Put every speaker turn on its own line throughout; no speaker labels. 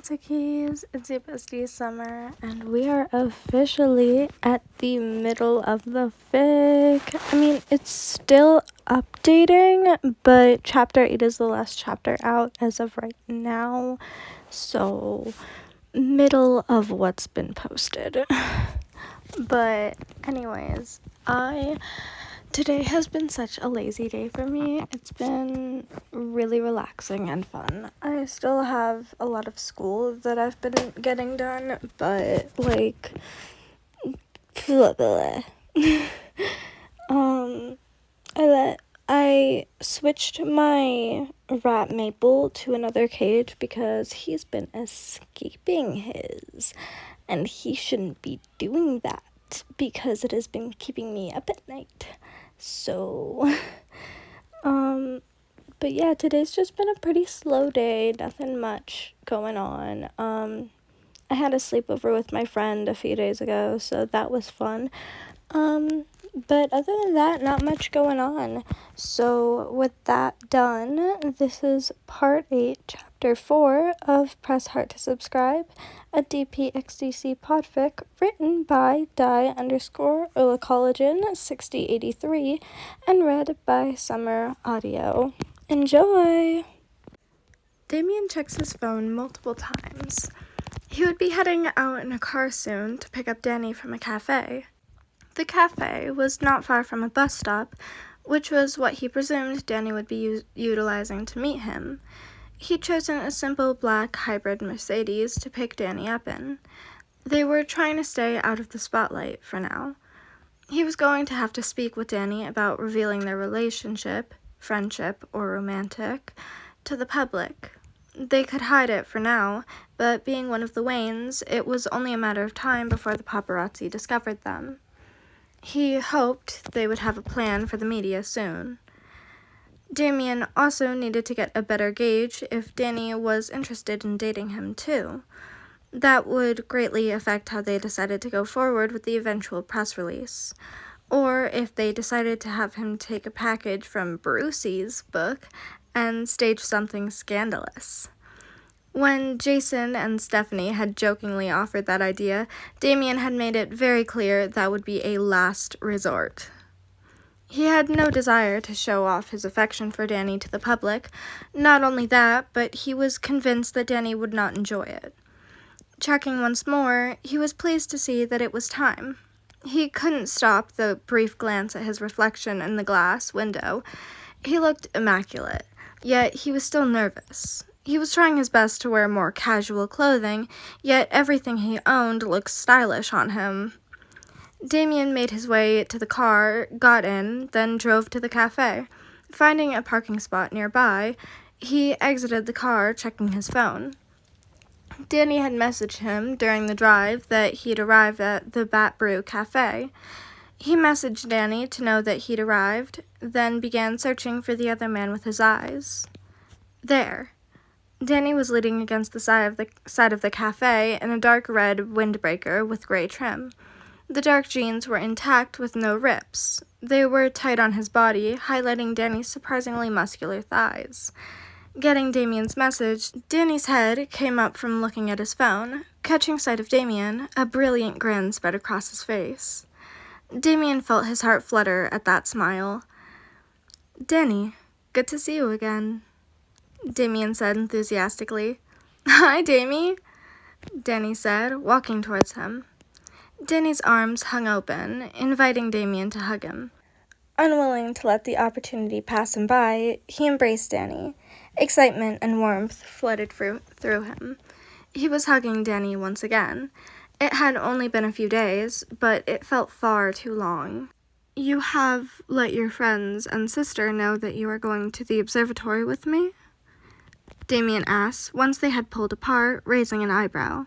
Natsukis, it's your bestie Summer, and we are officially at the middle of the fic. I mean, it's still updating, but chapter 8 is the last chapter out as of right now, so middle of what's been posted. But anyways, today has been such a lazy day for me. It's been really relaxing and fun. I still have a lot of school that I've been getting done, but like I switched my rat Maple to another cage because he's been escaping his, and he shouldn't be doing that because it has been keeping me up at night. So, but yeah, today's just been a pretty slow day, nothing much going on. I had a sleepover with my friend a few days ago, so that was fun. But other than that, not much going on. So with that done, this is part 8, chapter 4 of Press Heart to Subscribe, a DPXDC podfic written by die_Collagen6083 and read by Summer Audio. Enjoy! Damian checks his phone multiple times. He would be heading out in a car soon to pick up Danny from a cafe. The cafe was not far from a bus stop, which was what he presumed Danny would be utilizing to meet him. He'd chosen a simple black hybrid Mercedes to pick Danny up in. They were trying to stay out of the spotlight for now. He was going to have to speak with Danny about revealing their relationship, friendship, or romantic, to the public. They could hide it for now, but being one of the Waynes, it was only a matter of time before the paparazzi discovered them. He hoped they would have a plan for the media soon. Damian also needed to get a better gauge if Danny was interested in dating him too. That would greatly affect how they decided to go forward with the eventual press release, or if they decided to have him take a package from Brucey's book and stage something scandalous. When Jason and Stephanie had jokingly offered that idea, Damian had made it very clear that would be a last resort. He had no desire to show off his affection for Danny to the public. Not only that, but he was convinced that Danny would not enjoy it. Checking once more, he was pleased to see that it was time. He couldn't stop the brief glance at his reflection in the glass window. He looked immaculate, yet he was still nervous. He was trying his best to wear more casual clothing, yet everything he owned looked stylish on him. Damian made his way to the car, got in, then drove to the cafe. Finding a parking spot nearby, he exited the car, checking his phone. Danny had messaged him during the drive that he'd arrived at the Bat Brew Cafe. He messaged Danny to know that he'd arrived, then began searching for the other man with his eyes. There. Danny was leaning against the side of the cafe in a dark red windbreaker with gray trim. The dark jeans were intact with no rips. They were tight on his body, highlighting Danny's surprisingly muscular thighs. Getting Damian's message, Danny's head came up from looking at his phone. Catching sight of Damian, a brilliant grin spread across his face. Damian felt his heart flutter at that smile. "Danny, good to see you again," Damian said enthusiastically. "Hi, Damie," Danny said, walking towards him. Danny's arms hung open, inviting Damian to hug him. Unwilling to let the opportunity pass him by, he embraced Danny. Excitement and warmth flooded through him. He was hugging Danny once again. It had only been a few days, but it felt far too long. "You have let your friends and sister know that you are going to the observatory with me?" Damian asked, once they had pulled apart, raising an eyebrow.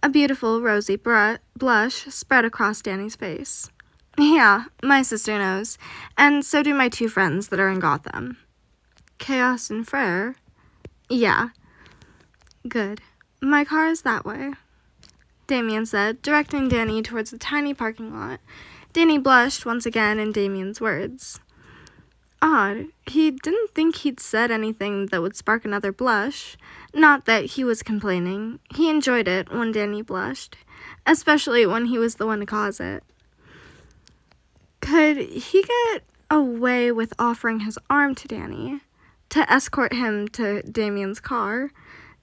A beautiful rosy blush spread across Danny's face. "Yeah, my sister knows, and so do my 2 friends that are in Gotham." "Chaos and Frere?" "Yeah." "Good. My car is that way," Damian said, directing Danny towards the tiny parking lot. Danny blushed once again in Damian's words. odd. He didn't think he'd said anything that would spark another blush. Not that he was complaining. He enjoyed it when Danny blushed, especially when he was the one to cause it. Could he get away with offering his arm to Danny, to escort him to Damian's car,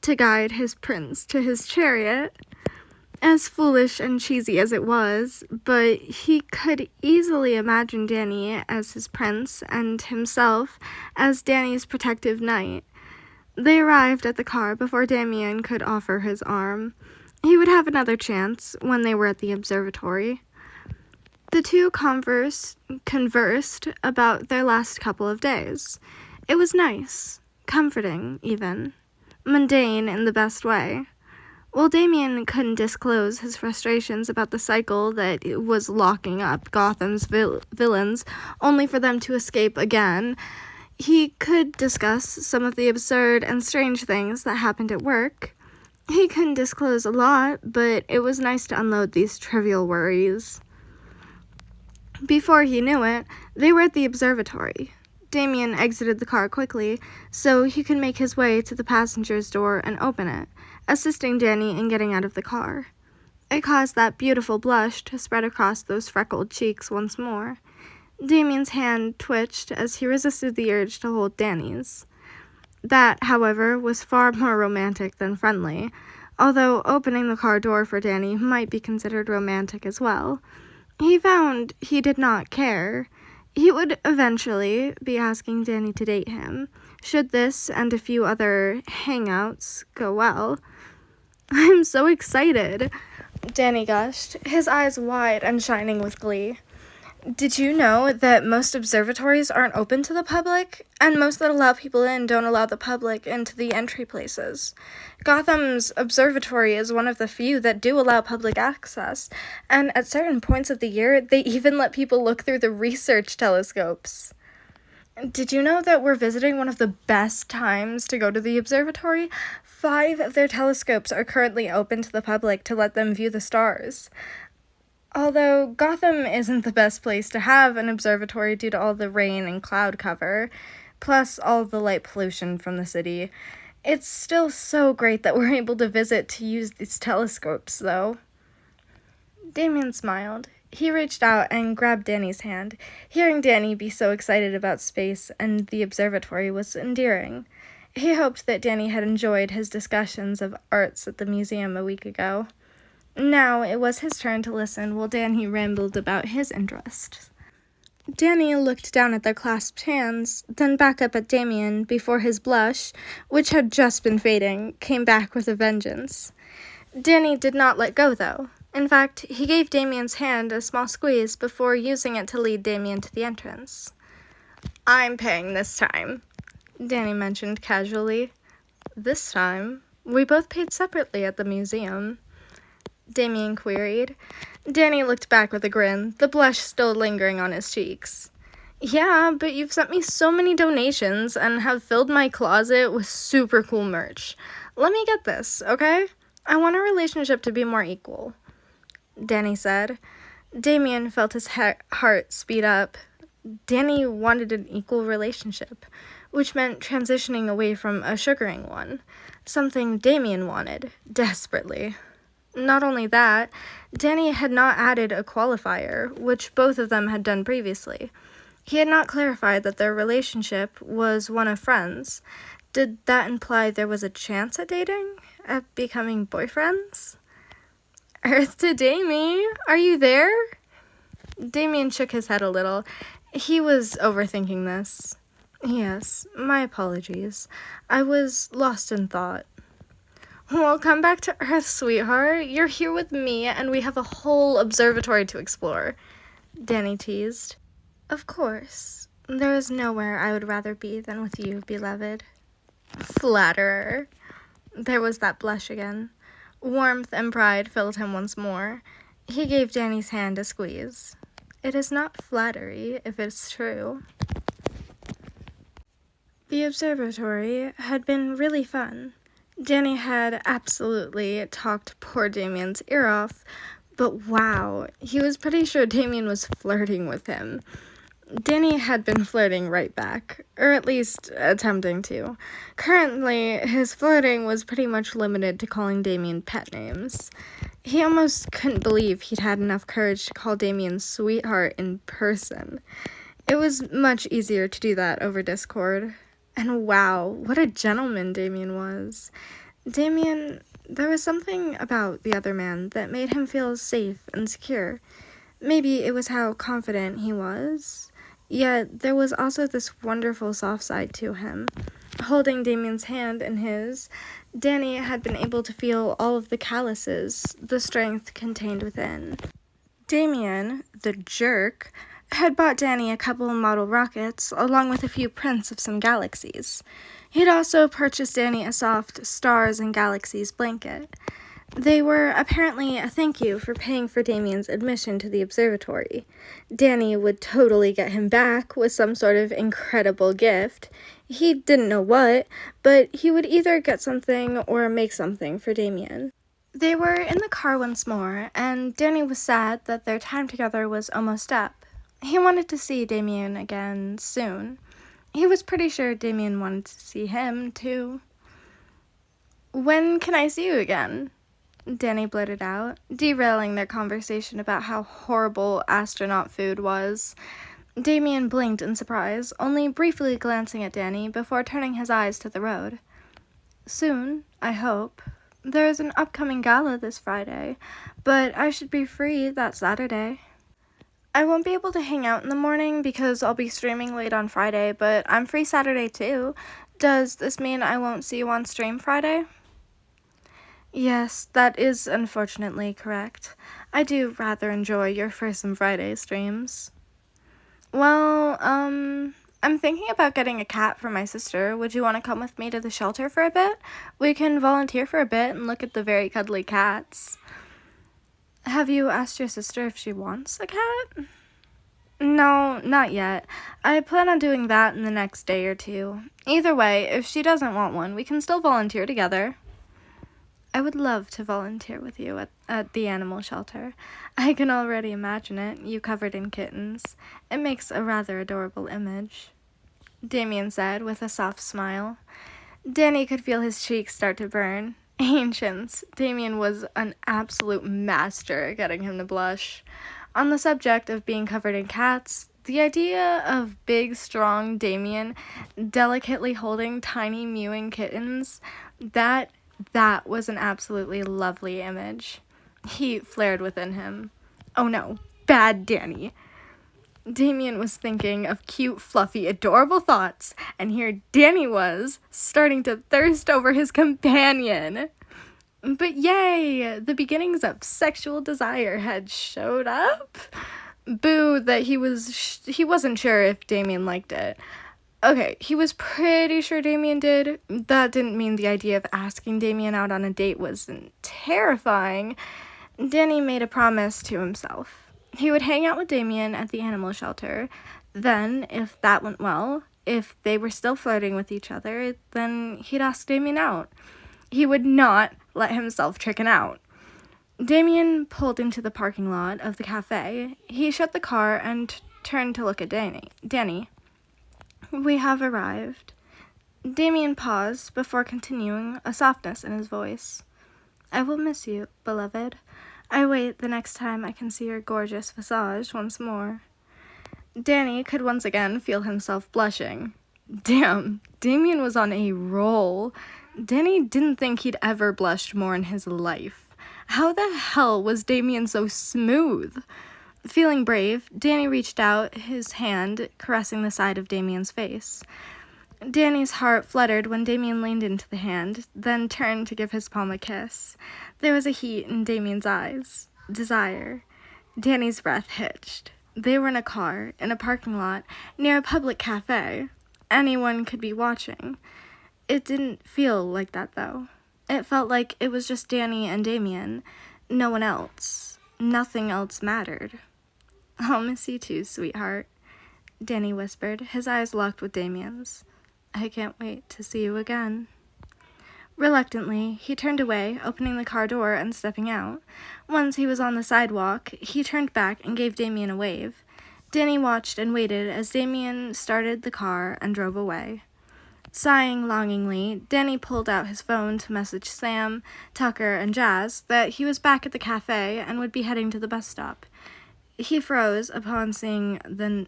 to guide his prince to his chariot? As foolish and cheesy as it was, but he could easily imagine Danny as his prince and himself as Danny's protective knight. They arrived at the car before Damian could offer his arm. He would have another chance when they were at the observatory. The two conversed about their last couple of days. It was nice, comforting even, mundane in the best way. While Damian couldn't disclose his frustrations about the cycle that was locking up Gotham's villains only for them to escape again, he could discuss some of the absurd and strange things that happened at work. He couldn't disclose a lot, but it was nice to unload these trivial worries. Before he knew it, they were at the observatory. Damian exited the car quickly so he could make his way to the passenger's door and open it, assisting Danny in getting out of the car. It caused that beautiful blush to spread across those freckled cheeks once more. Damian's hand twitched as he resisted the urge to hold Danny's. That, however, was far more romantic than friendly, although opening the car door for Danny might be considered romantic as well. He found he did not care. He would eventually be asking Danny to date him, should this and a few other hangouts go well. "I'm so excited," Danny gushed, his eyes wide and shining with glee. "Did you know that most observatories aren't open to the public? And most that allow people in don't allow the public into the entry places. Gotham's observatory is one of the few that do allow public access, and at certain points of the year, they even let people look through the research telescopes. Did you know that we're visiting one of the best times to go to the observatory? 5 of their telescopes are currently open to the public to let them view the stars. Although Gotham isn't the best place to have an observatory due to all the rain and cloud cover, plus all the light pollution from the city, it's still so great that we're able to visit to use these telescopes, though." Damian smiled. He reached out and grabbed Danny's hand. Hearing Danny be so excited about space and the observatory was endearing. He hoped that Danny had enjoyed his discussions of arts at the museum a week ago. Now it was his turn to listen while Danny rambled about his interests. Danny looked down at their clasped hands, then back up at Damian before his blush, which had just been fading, came back with a vengeance. Danny did not let go, though. In fact, he gave Damian's hand a small squeeze before using it to lead Damian to the entrance. "I'm paying this time," Danny mentioned casually. "This time? We both paid separately at the museum," Damian queried. Danny looked back with a grin, the blush still lingering on his cheeks. "Yeah, but you've sent me so many donations and have filled my closet with super cool merch. Let me get this, okay? I want our relationship to be more equal," Danny said. Damian felt his heart speed up. Danny wanted an equal relationship, which meant transitioning away from a sugaring one, something Damian wanted, desperately. Not only that, Danny had not added a qualifier, which both of them had done previously. He had not clarified that their relationship was one of friends. Did that imply there was a chance at dating? At becoming boyfriends? "Earth to Damie, are you there?" Damian shook his head a little. He was overthinking this. "Yes, my apologies. I was lost in thought." "Well, come back to Earth, sweetheart. You're here with me, and we have a whole observatory to explore," Danny teased. "Of course. There is nowhere I would rather be than with you, beloved." Flatterer. There was that blush again. Warmth and pride filled him once more. He gave Danny's hand a squeeze. It is not flattery if it's true. The observatory had been really fun. Danny had absolutely talked poor Damian's ear off, but wow, he was pretty sure Damian was flirting with him. Danny had been flirting right back, or at least attempting to. Currently, his flirting was pretty much limited to calling Damian pet names. He almost couldn't believe he'd had enough courage to call Damian sweetheart in person. It was much easier to do that over Discord. And wow, what a gentleman Damian was. There was something about the other man that made him feel safe and secure. Maybe it was how confident he was. Yet there was also this wonderful soft side to him. Holding Damian's hand in his, Danny had been able to feel all of the calluses, the strength contained within. Damian, the jerk, had bought Danny a couple of model rockets, along with a few prints of some galaxies. He'd also purchased Danny a soft Stars and Galaxies blanket. They were apparently a thank you for paying for Damian's admission to the observatory. Danny would totally get him back with some sort of incredible gift. He didn't know what, but he would either get something or make something for Damian. They were in the car once more, and Danny was sad that their time together was almost up. He wanted to see Damian again soon. He was pretty sure Damian wanted to see him, too. "When can I see you again?" Danny blurted out, derailing their conversation about how horrible astronaut food was. Damian blinked in surprise, only briefly glancing at Danny before turning his eyes to the road. "Soon, I hope. There is an upcoming gala this Friday, but I should be free that Saturday. I won't be able to hang out in the morning because I'll be streaming late on Friday, but I'm free Saturday too. Does this mean I won't see you on stream Friday?" "Yes, that is unfortunately correct. I do rather enjoy your First and Friday streams." "Well, I'm thinking about getting a cat for my sister. Would you want to come with me to the shelter for a bit? We can volunteer for a bit and look at the very cuddly cats." "Have you asked your sister if she wants a cat?" "No, not yet. I plan on doing that in the next day or two. Either way, if she doesn't want one, we can still volunteer together." "I would love to volunteer with you at the animal shelter. I can already imagine it, you covered in kittens. It makes a rather adorable image," Damian said with a soft smile. Danny could feel his cheeks start to burn. Ancients, Damian was an absolute master at getting him to blush. On the subject of being covered in cats, the idea of big, strong Damian delicately holding tiny mewing kittens, that was an absolutely lovely image. He flared within him. Oh no, bad Danny. Damian was thinking of cute, fluffy, adorable thoughts, and here Danny was, starting to thirst over his companion. But yay! The beginnings of sexual desire had showed up. Boo that he wasn't sure if Damian liked it. Okay, he was pretty sure Damian did. That didn't mean the idea of asking Damian out on a date wasn't terrifying. Danny made a promise to himself. He would hang out with Damian at the animal shelter. Then, if that went well, if they were still flirting with each other, then he'd ask Damian out. He would not let himself chicken out. Damian pulled into the parking lot of the cafe. He shut the car and turned to look at Danny. "We have arrived." Damian paused before continuing, a softness in his voice. "I will miss you, beloved. I wait the next time I can see your gorgeous visage once more." Danny could once again feel himself blushing. Damn, Damian was on a roll. Danny didn't think he'd ever blushed more in his life. How the hell was Damian so smooth? Feeling brave, Danny reached out, his hand caressing the side of Damian's face. Danny's heart fluttered when Damian leaned into the hand, then turned to give his palm a kiss. There was a heat in Damian's eyes. Desire. Danny's breath hitched. They were in a car, in a parking lot, near a public cafe. Anyone could be watching. It didn't feel like that, though. It felt like it was just Danny and Damian. No one else. Nothing else mattered. "I'll miss you too, sweetheart," Danny whispered, his eyes locked with Damian's. "I can't wait to see you again." Reluctantly, he turned away, opening the car door and stepping out. Once he was on the sidewalk, he turned back and gave Damian a wave. Danny watched and waited as Damian started the car and drove away. Sighing longingly, Danny pulled out his phone to message Sam, Tucker, and Jazz that he was back at the cafe and would be heading to the bus stop. He froze upon seeing the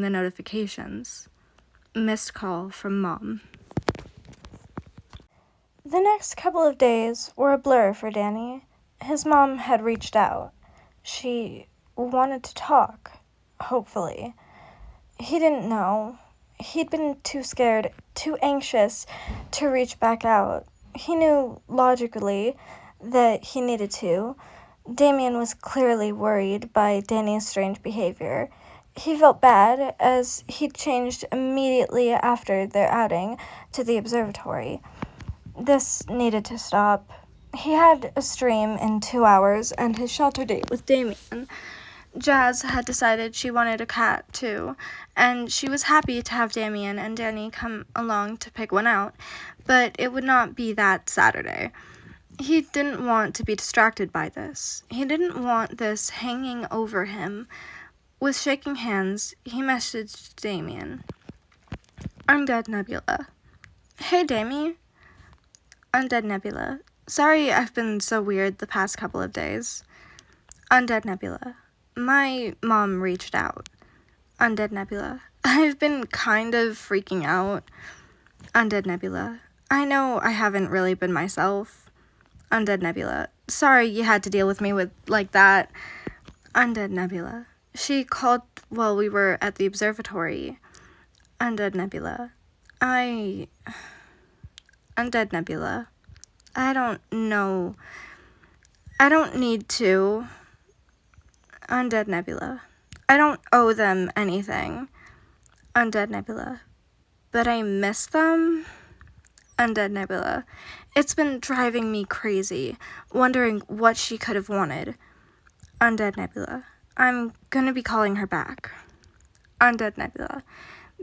notifications. Missed call from Mom. The next couple of days were a blur for Danny. His mom had reached out. She wanted to talk, hopefully. He didn't know. He'd been too scared, too anxious to reach back out. He knew logically that he needed to. Damian was clearly worried by Danny's strange behavior. He felt bad as he'd changed immediately after their outing to the observatory. This needed to stop. He had a stream in 2 hours and his shelter date with Damian. Jazz had decided she wanted a cat, too, and she was happy to have Damian and Danny come along to pick one out, but it would not be that Saturday. He didn't want to be distracted by this. He didn't want this hanging over him. With shaking hands, he messaged Damian. Undead Nebula. Hey, Damie. Undead Nebula. Sorry I've been so weird the past couple of days. Undead Nebula. My mom reached out. Undead Nebula. I've been kind of freaking out. Undead Nebula. I know I haven't really been myself. Undead Nebula. Sorry you had to deal with me like that. Undead Nebula. She called while we were at the observatory. Undead Nebula. Undead Nebula. I don't know. I don't need to. Undead Nebula. I don't owe them anything. Undead Nebula. But I miss them? Undead Nebula. It's been driving me crazy, wondering what she could have wanted. Undead Nebula. I'm gonna be calling her back. Undead Nebula.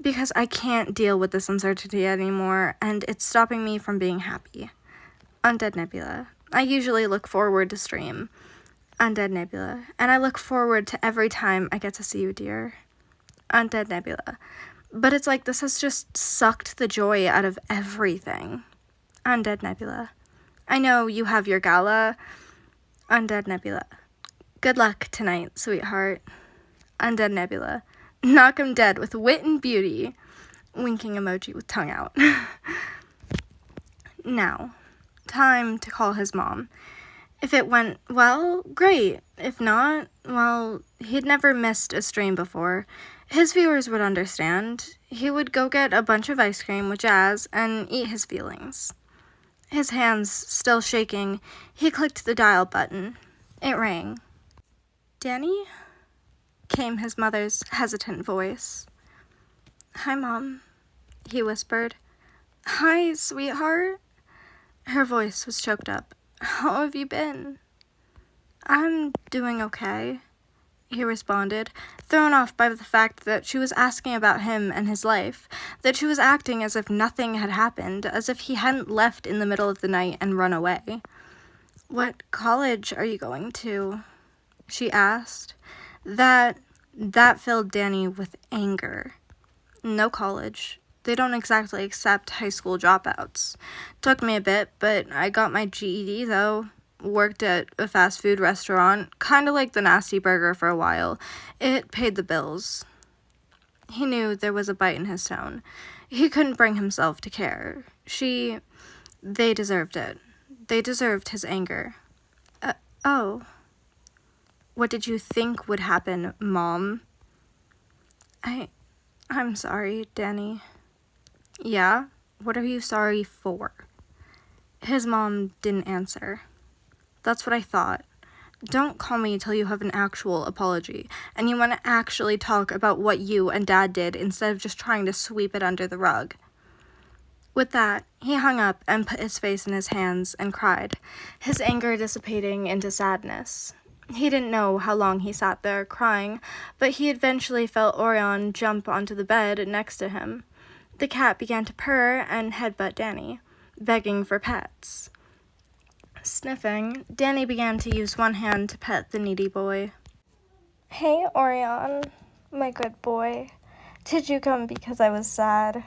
Because I can't deal with this uncertainty anymore, and it's stopping me from being happy. Undead Nebula. I usually look forward to stream. Undead Nebula. And I look forward to every time I get to see you, dear. Undead Nebula. But it's like this has just sucked the joy out of everything. Undead Nebula. I know you have your gala. Undead Nebula. Good luck tonight, sweetheart. Undead Nebula. Knock 'em dead with wit and beauty. Winking emoji with tongue out. Now, time to call his mom. If it went well, great. If not, well, he'd never missed a stream before. His viewers would understand. He would go get a bunch of ice cream with Jazz and eat his feelings. His hands still shaking, he clicked the dial button. It rang. Danny? Came his mother's hesitant voice. Hi, Mom, he whispered. Hi, sweetheart. Her voice was choked up. How have you been? I'm doing okay, he responded, thrown off by the fact that she was asking about him and his life, that she was acting as if nothing had happened, as if he hadn't left in the middle of the night and run away. What college are you going to? She asked. That filled Danny with anger. No college. They don't exactly accept high school dropouts. Took me a bit, but I got my GED, though. Worked at a fast food restaurant, kind of like the Nasty Burger for a while. It paid the bills. He knew there was a bite in his tone. He couldn't bring himself to care. They deserved it. They deserved his anger. Oh. What did you think would happen, Mom? I'm sorry, Danny. Yeah? What are you sorry for? His mom didn't answer. That's what I thought. Don't call me till you have an actual apology, and you want to actually talk about what you and Dad did instead of just trying to sweep it under the rug. With that, he hung up and put his face in his hands and cried, his anger dissipating into sadness. He didn't know how long he sat there crying, but he eventually felt Orion jump onto the bed next to him. The cat began to purr and headbutt Danny, begging for pets. Sniffing, Danny began to use one hand to pet the needy boy. Hey, Orion. My good boy. Did you come because I was sad?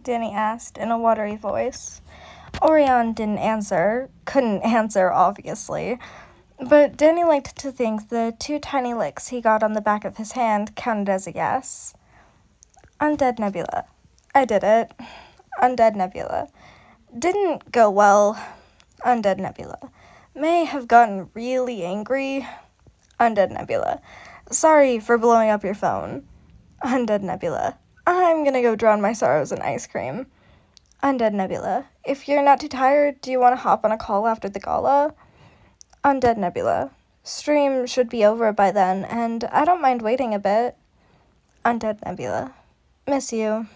Danny asked in a watery voice. Orion didn't answer. Couldn't answer, obviously. But Danny liked to think the 2 tiny licks he got on the back of his hand counted as a yes. Undead Nebula. I did it. Undead Nebula. Didn't go well. Undead Nebula. May have gotten really angry. Undead Nebula. Sorry for blowing up your phone. Undead Nebula. I'm gonna go drown my sorrows in ice cream. Undead Nebula. If you're not too tired, do you want to hop on a call after the gala? Undead Nebula. Stream should be over by then, and I don't mind waiting a bit. Undead Nebula. Miss you.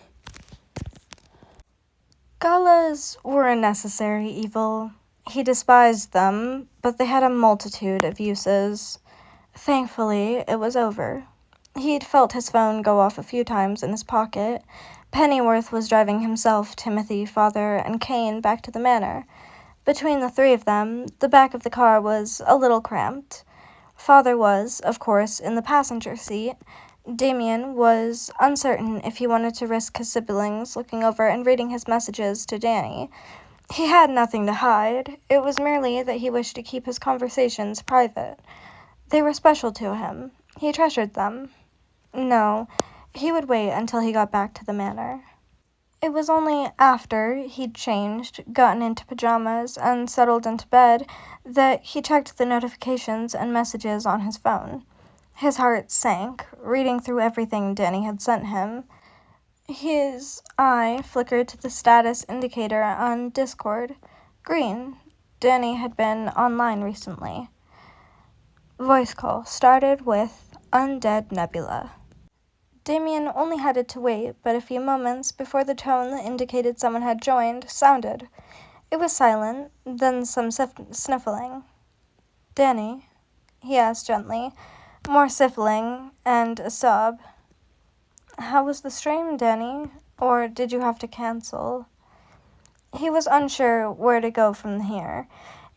Galas were a necessary evil. He despised them, but they had a multitude of uses. Thankfully, it was over. He'd felt his phone go off a few times in his pocket. Pennyworth was driving himself, Timothy, Father, and Kane back to the manor. Between the 3 of them, the back of the car was a little cramped. Father was, of course, in the passenger seat. Damian was uncertain if he wanted to risk his siblings looking over and reading his messages to Danny. He had nothing to hide. It was merely that he wished to keep his conversations private. They were special to him. He treasured them. No, he would wait until he got back to the manor. It was only after he'd changed, gotten into pajamas, and settled into bed that he checked the notifications and messages on his phone. His heart sank, reading through everything Danny had sent him. His eye flickered to the status indicator on Discord. Green. Danny had been online recently. Voice call started with Undead Nebula. Damian only had to wait but a few moments before the tone that indicated someone had joined sounded. It was silent, then some sniffling. Danny? He asked gently. More sniffling and a sob. How was the stream, Danny? Or did you have to cancel? He was unsure where to go from here.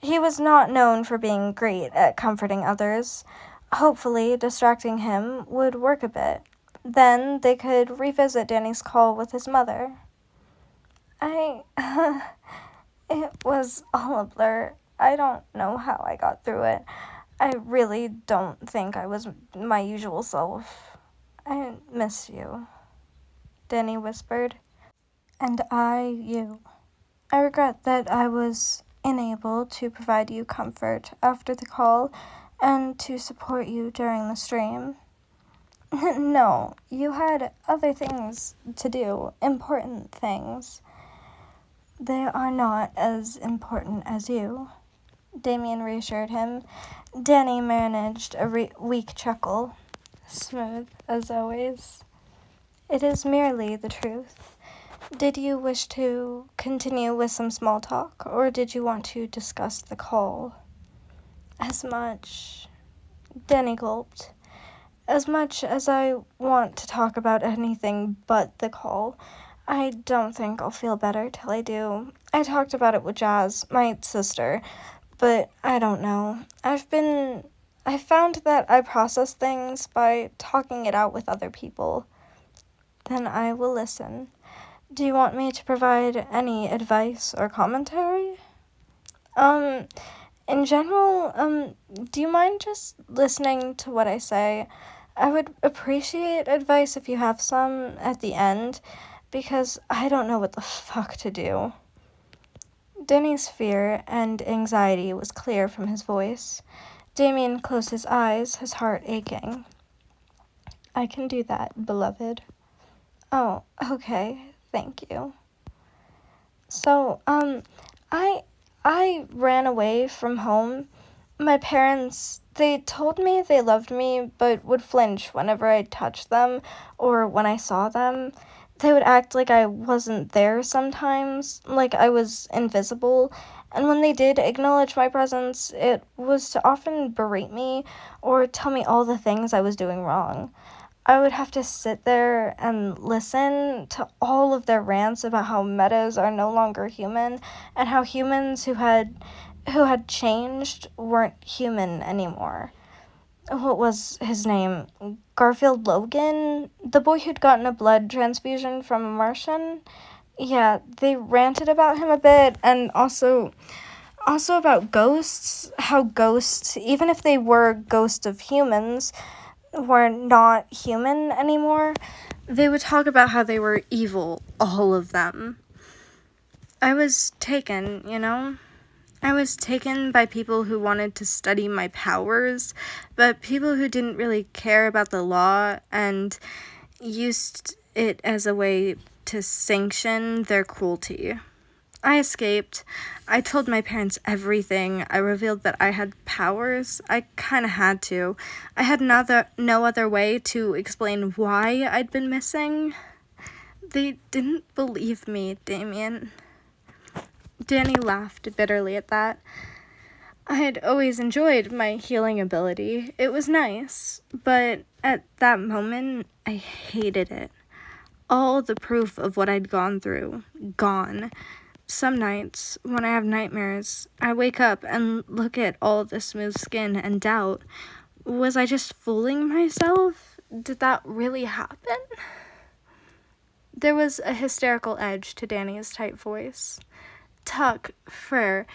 He was not known for being great at comforting others. Hopefully, distracting him would work a bit. Then they could revisit Danny's call with his mother. It was all a blur. I don't know how I got through it. I really don't think I was my usual self. I miss you, Danny whispered. And you. I regret that I was unable to provide you comfort after the call and to support you during the stream. No, you had other things to do, important things. They are not as important as you, Damian reassured him. Danny managed a weak chuckle, smooth as always. It is merely the truth. Did you wish to continue with some small talk, or did you want to discuss the call? Danny gulped. As much as I want to talk about anything but the call, I don't think I'll feel better till I do. I talked about it with Jazz, my sister, but I don't know. I found that I process things by talking it out with other people. Then I will listen. Do you want me to provide any advice or commentary? In general, do you mind just listening to what I say? I would appreciate advice if you have some at the end, because I don't know what the fuck to do. Denny's fear and anxiety was clear from his voice. Damian closed his eyes, his heart aching. I can do that, beloved. Oh, okay, thank you. So, I ran away from home. My parents, they told me they loved me, but would flinch whenever I touched them or when I saw them. They would act like I wasn't there sometimes, like I was invisible, and when they did acknowledge my presence, it was to often berate me or tell me all the things I was doing wrong. I would have to sit there and listen to all of their rants about how metas are no longer human and how humans who had changed weren't human anymore. what was his name? Garfield Logan? The boy who'd gotten a blood transfusion from a Martian? Yeah, they ranted about him a bit, and also about ghosts, how ghosts, even if they were ghosts of humans, were not human anymore. They would talk about how they were evil, all of them. I was taken, you know? I was taken by people who wanted to study my powers, but people who didn't really care about the law and used it as a way to sanction their cruelty. I escaped. I told my parents everything. I revealed that I had powers. I kind of had to. I had no other way to explain why I'd been missing. They didn't believe me, Damian. Danny laughed bitterly at that. I had always enjoyed my healing ability. It was nice, but at that moment, I hated it. All the proof of what I'd gone through, gone. Some nights, when I have nightmares, I wake up and look at all the smooth skin and doubt. Was I just fooling myself? Did that really happen? There was a hysterical edge to Danny's tight voice. Tuck Frere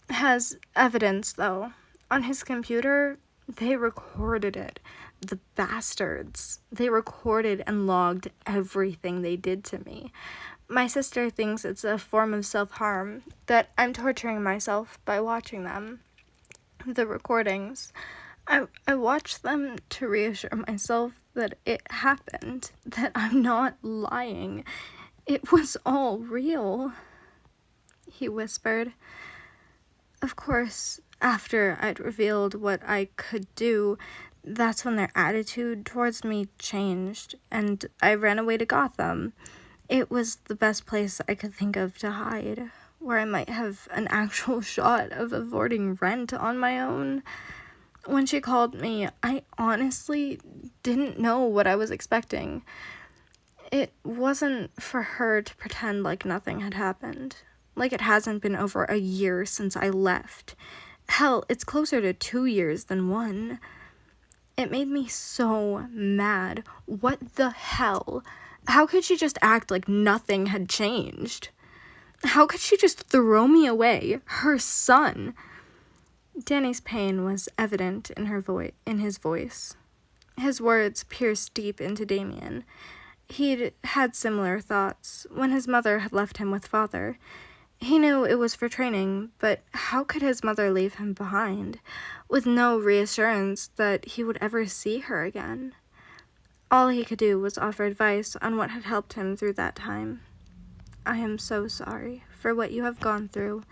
has evidence, though. On his computer, they recorded it. The bastards. They recorded and logged everything they did to me. My sister thinks it's a form of self-harm, that I'm torturing myself by watching them. The recordings. I watch them to reassure myself that it happened, that I'm not lying. It was all real, he whispered. Of course, after I'd revealed what I could do, that's when their attitude towards me changed, and I ran away to Gotham. It was the best place I could think of to hide, where I might have an actual shot of avoiding rent on my own. When she called me, I honestly didn't know what I was expecting. It wasn't for her to pretend like nothing had happened, like it hasn't been over a year since I left. Hell, it's closer to 2 years than 1. It made me so mad. What the hell? How could she just act like nothing had changed? How could she just throw me away, her son? Danny's pain was evident in his voice. His words pierced deep into Damian. He'd had similar thoughts when his mother had left him with father. He knew it was for training, but how could his mother leave him behind, with no reassurance that he would ever see her again? All he could do was offer advice on what had helped him through that time. I am so sorry for what you have gone through.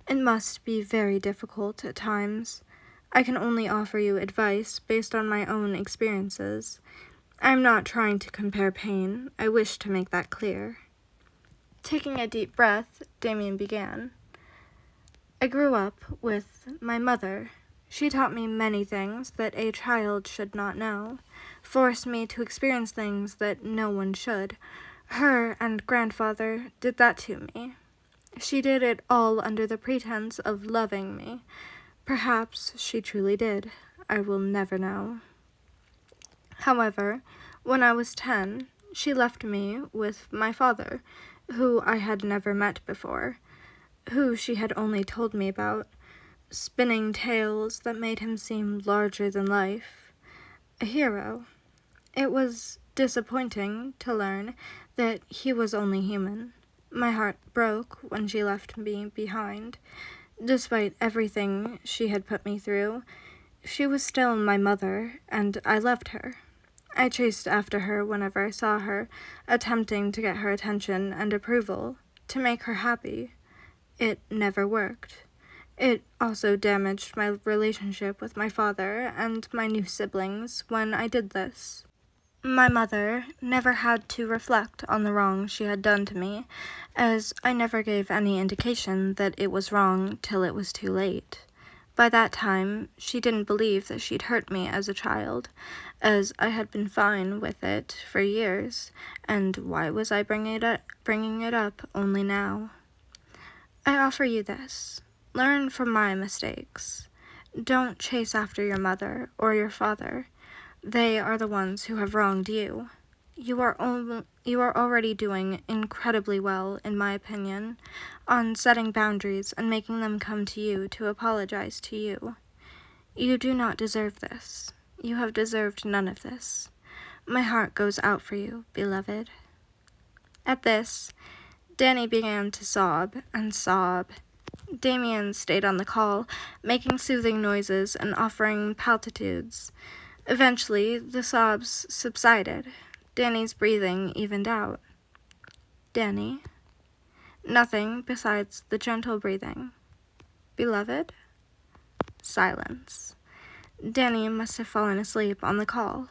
It must be very difficult at times. I can only offer you advice based on my own experiences. I am not trying to compare pain. I wish to make that clear. Taking a deep breath, Damian began. I grew up with my mother. She taught me many things that a child should not know, forced me to experience things that no one should. Her and grandfather did that to me. She did it all under the pretense of loving me. Perhaps she truly did. I will never know. However, when I was 10, she left me with my father, who I had never met before, who she had only told me about, spinning tales that made him seem larger than life, a hero. It was disappointing to learn that he was only human. My heart broke when she left me behind. Despite everything she had put me through, she was still my mother, and I loved her. I chased after her whenever I saw her, attempting to get her attention and approval, to make her happy. It never worked. It also damaged my relationship with my father and my new siblings when I did this. My mother never had to reflect on the wrong she had done to me, as I never gave any indication that it was wrong till it was too late. By that time, she didn't believe that she'd hurt me as a child, as I had been fine with it for years, and why was I bringing it up only now? I offer you this. Learn from my mistakes. Don't chase after your mother or your father. They are the ones who have wronged you. You are already doing incredibly well, in my opinion, on setting boundaries and making them come to you to apologize to you. You do not deserve this. You have deserved none of this. My heart goes out for you, beloved." At this, Danny began to sob and sob. Damian stayed on the call, making soothing noises and offering platitudes. Eventually, the sobs subsided. Danny's breathing evened out. "Danny?" "Nothing besides the gentle breathing." "Beloved?" Silence. Danny must have fallen asleep on the call.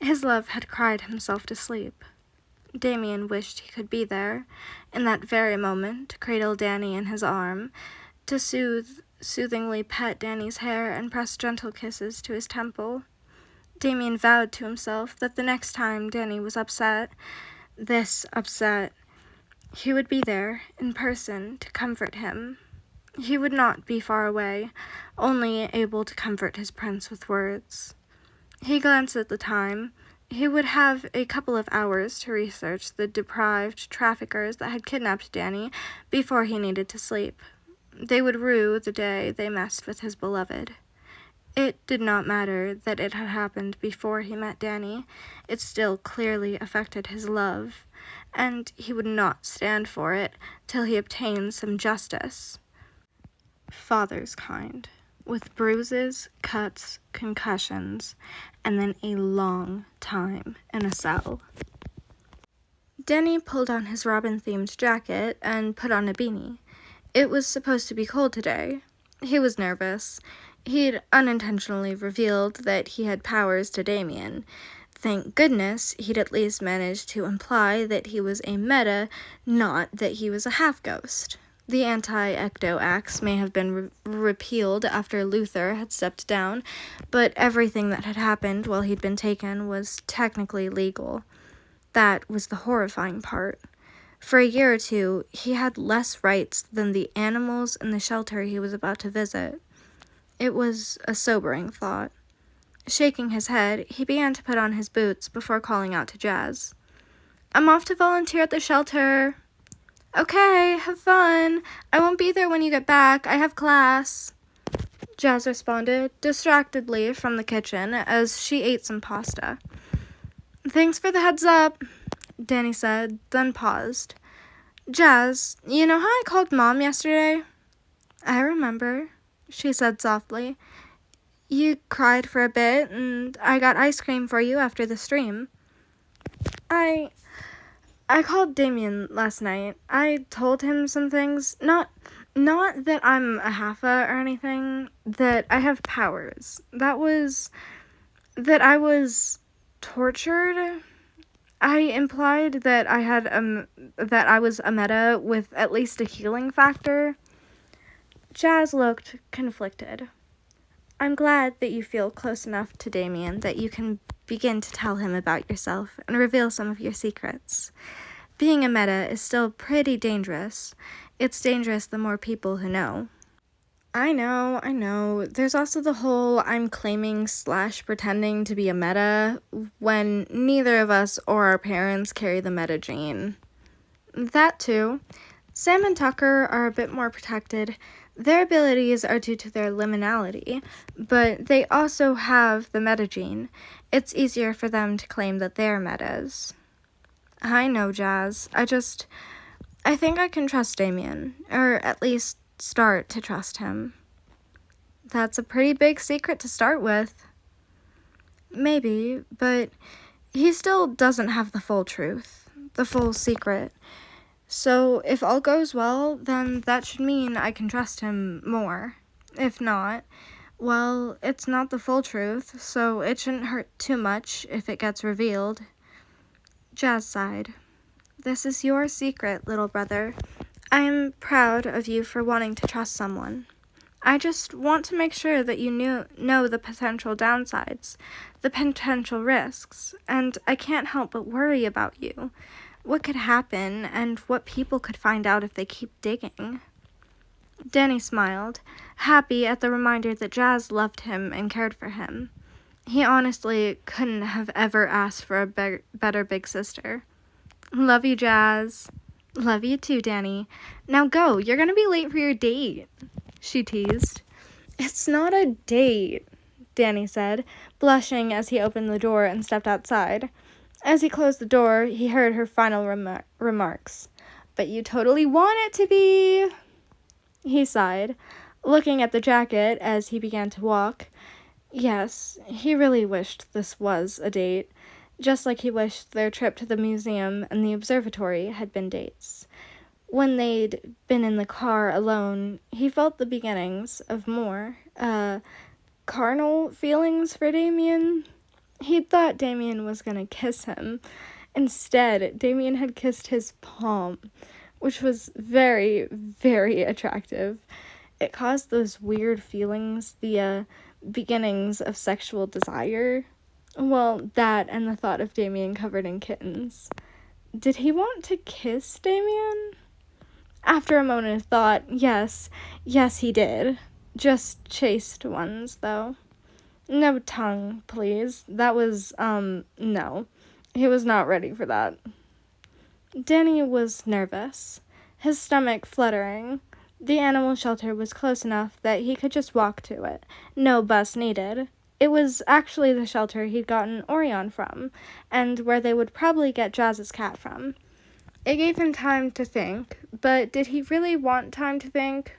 His love had cried himself to sleep. Damian wished he could be there, in that very moment, to cradle Danny in his arm, to soothingly pet Danny's hair and press gentle kisses to his temple. Damian vowed to himself that the next time Danny was upset, he would be there, in person, to comfort him. He would not be far away, only able to comfort his prince with words. He glanced at the time. He would have a couple of hours to research the deprived traffickers that had kidnapped Danny before he needed to sleep. They would rue the day they messed with his beloved. It did not matter that it had happened before he met Danny. It still clearly affected his love, and he would not stand for it till he obtained some justice. Father's kind, with bruises, cuts, concussions, and then a long time in a cell. Danny pulled on his Robin-themed jacket and put on a beanie. It was supposed to be cold today. He was nervous. He'd unintentionally revealed that he had powers to Damian. Thank goodness he'd at least managed to imply that he was a meta, not that he was a half-ghost. The anti-ecto axe may have been repealed after Luther had stepped down, but everything that had happened while he'd been taken was technically legal. That was the horrifying part. For a year or two, he had less rights than the animals in the shelter he was about to visit. It was a sobering thought. Shaking his head, he began to put on his boots before calling out to Jazz. "I'm off to volunteer at the shelter." "Okay, have fun. I won't be there when you get back. I have class," Jazz responded distractedly from the kitchen as she ate some pasta. "Thanks for the heads up," Danny said, then paused. "Jazz, you know how I called Mom yesterday?" "I remember," she said softly. "You cried for a bit, and I got ice cream for you after the stream." I called Damian last night. I told him some things. Not that I'm a halfa or anything. That I have powers. That I was tortured. I implied that that I was a meta with at least a healing factor. Jazz looked conflicted. "I'm glad that you feel close enough to Damian that you can begin to tell him about yourself and reveal some of your secrets. Being a meta is still pretty dangerous. It's dangerous the more people who know." I know. There's also the whole I'm claiming / pretending to be a meta when neither of us or our parents carry the meta gene. That too. Sam and Tucker are a bit more protected. Their abilities are due to their liminality, but they also have the meta gene. It's easier for them to claim that they're metas. I know, Jazz. I think I can trust Damian, or at least start to trust him. That's a pretty big secret to start with. Maybe, but he still doesn't have the full truth, the full secret. So if all goes well, then that should mean I can trust him more. If not, well, it's not the full truth, so it shouldn't hurt too much if it gets revealed. Jazz sighed. This is your secret, little brother. I am proud of you for wanting to trust someone. I just want to make sure that you know the potential downsides, the potential risks, and I can't help but worry about you. What could happen, and what people could find out if they keep digging. Danny smiled, happy at the reminder that Jazz loved him and cared for him. He honestly couldn't have ever asked for a better big sister. Love you, Jazz. Love you too, Danny. Now go, you're gonna be late for your date, she teased. It's not a date, Danny said, blushing as he opened the door and stepped outside. As he closed the door, he heard her final remarks. But you totally want it to be, he sighed, looking at the jacket as he began to walk. Yes, he really wished this was a date, just like he wished their trip to the museum and the observatory had been dates. When they'd been in the car alone, he felt the beginnings of more, carnal feelings for Damian. He'd thought Damian was gonna kiss him. Instead, Damian had kissed his palm, which was very, very attractive. It caused those weird feelings, the beginnings of sexual desire. Well, that and the thought of Damian covered in kittens. Did he want to kiss Damian? After a moment of thought, yes he did. Just chaste ones, though. No tongue, please. That was, no. He was not ready for that. Danny was nervous, his stomach fluttering. The animal shelter was close enough that he could just walk to it. No bus needed. It was actually the shelter he'd gotten Orion from, and where they would probably get Jazz's cat from. It gave him time to think, but did he really want time to think?